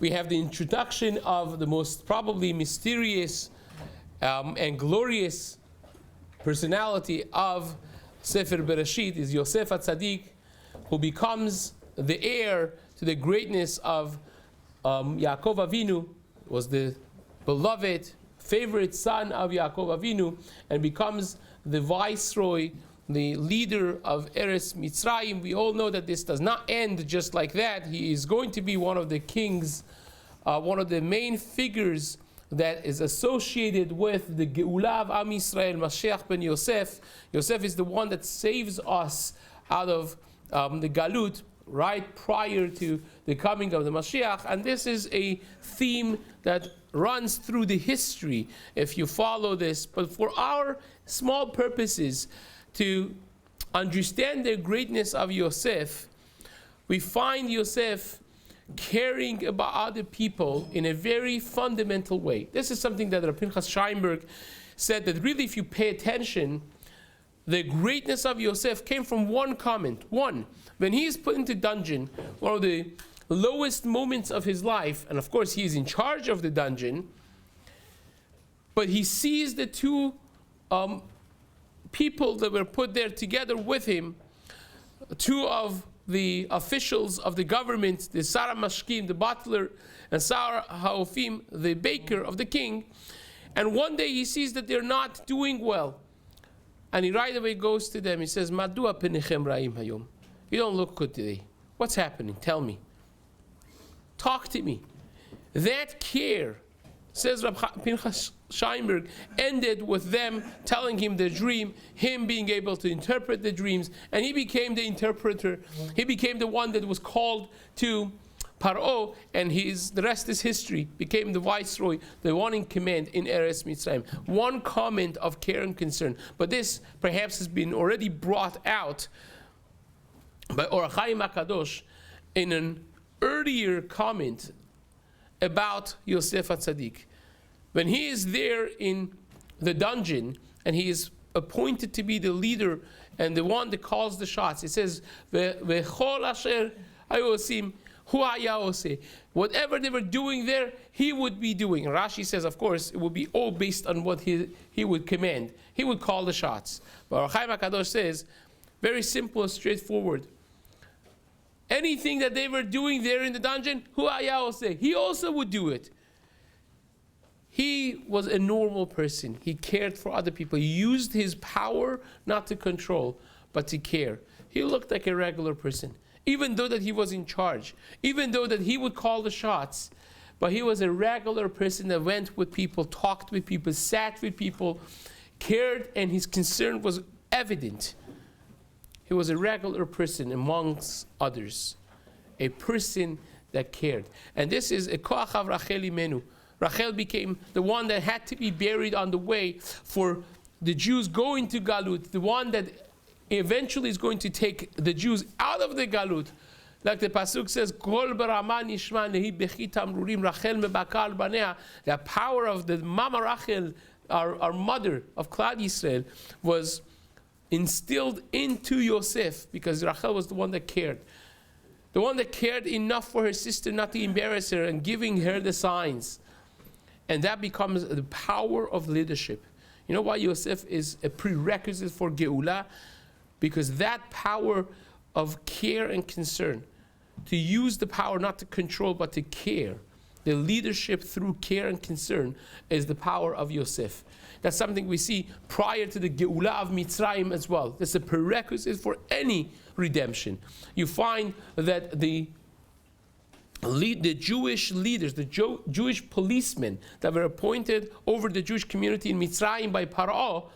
we have the introduction of the most probably mysterious and glorious personality of Sefer Bereshit, is Yosef HaTzadik, who becomes the heir to the greatness of Yaakov Avinu, was the beloved, favorite son of Yaakov Avinu, and becomes the viceroy, the leader of Eretz Mitzrayim. We all know that this does not end just like that. He is going to be one of the kings, one of the main figures that is associated with the Geula of Am Yisrael, Mashiach ben Yosef. Yosef is the one that saves us out of the Galut, right prior to the coming of the Mashiach. And this is a theme that runs through the history, if you follow this. But for our small purposes, to understand the greatness of Yosef, we find Yosef caring about other people in a very fundamental way. This is something that Rabbi Pinchas Scheinberg said, that really, if you pay attention, the greatness of Yosef came from one comment. One, when he is put into dungeon, one of the lowest moments of his life, and of course he is in charge of the dungeon, but he sees the two people that were put there together with him, two of the officials of the government, the Sarah Mashkim, the butler, and Sarah Haofim, the baker of the king. And one day he sees that they're not doing well. And he right away goes to them. He says, Madua penechem ra'im hayom. You don't look good today. What's happening? Tell me. Talk to me. That care, says Rabbi Pinchas Scheinberg, ended with them telling him the dream, him being able to interpret the dreams, and he became the interpreter. He became the one that was called to Paro, and the rest is history. Became the viceroy, the one in command in Eretz Mitzrayim. One comment of care and concern. But this perhaps has been already brought out by Or HaChaim HaKadosh in an earlier comment about Yosef HaTzadik. When he is there in the dungeon and he is appointed to be the leader and the one that calls the shots, it says, V'chol asher hayosim hu haya oseh. Whatever they were doing there, he would be doing. And Rashi says, of course, it would be all based on what he would command. He would call the shots. But Or HaChaim HaKadosh says, very simple and straightforward. Anything that they were doing there in the dungeon, hu haya oseh, he also would do it. He was a normal person. He cared for other people. He used his power not to control, but to care. He looked like a regular person, even though that he was in charge, even though that he would call the shots. But he was a regular person that went with people, talked with people, sat with people, cared, and his concern was evident. He was a regular person amongst others, a person that cared. And this is a koach of Rachel Imenu. Rachel became the one that had to be buried on the way for the Jews going to Galut, the one that eventually is going to take the Jews out of the Galut. Like the Pasuk says, Kol barama nishma nehi bechi tamrurim Rachel mebakal banea. The power of the Mama Rachel, our mother of Klal Yisrael, was instilled into Yosef because Rachel was the one that cared. The one that cared enough for her sister not to embarrass her and giving her the signs. And that becomes the power of leadership. You know why Yosef is a prerequisite for Geula? Because that power of care and concern, to use the power not to control but to care, the leadership through care and concern, is the power of Yosef. That's something we see prior to the Geula of Mitzrayim as well. That's a prerequisite for any redemption. You find that the Jewish leaders, the Jewish policemen that were appointed over the Jewish community in Mitzrayim by Paro,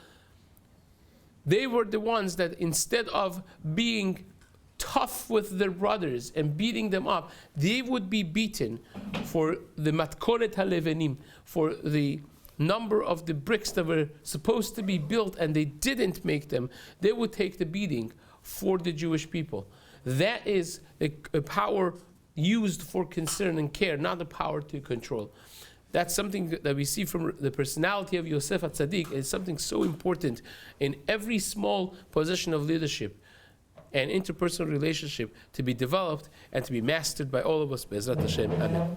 they were the ones that instead of being tough with their brothers and beating them up, they would be beaten for the matkonet halevenim, for the number of the bricks that were supposed to be built and they didn't make them. They would take the beating for the Jewish people. That is a power used for concern and care, not the power to control. That's something that we see from the personality of Yosef HaTzadik. It's something so important in every small position of leadership and interpersonal relationship to be developed and to be mastered by all of us. Be'ezrat Hashem. Amen.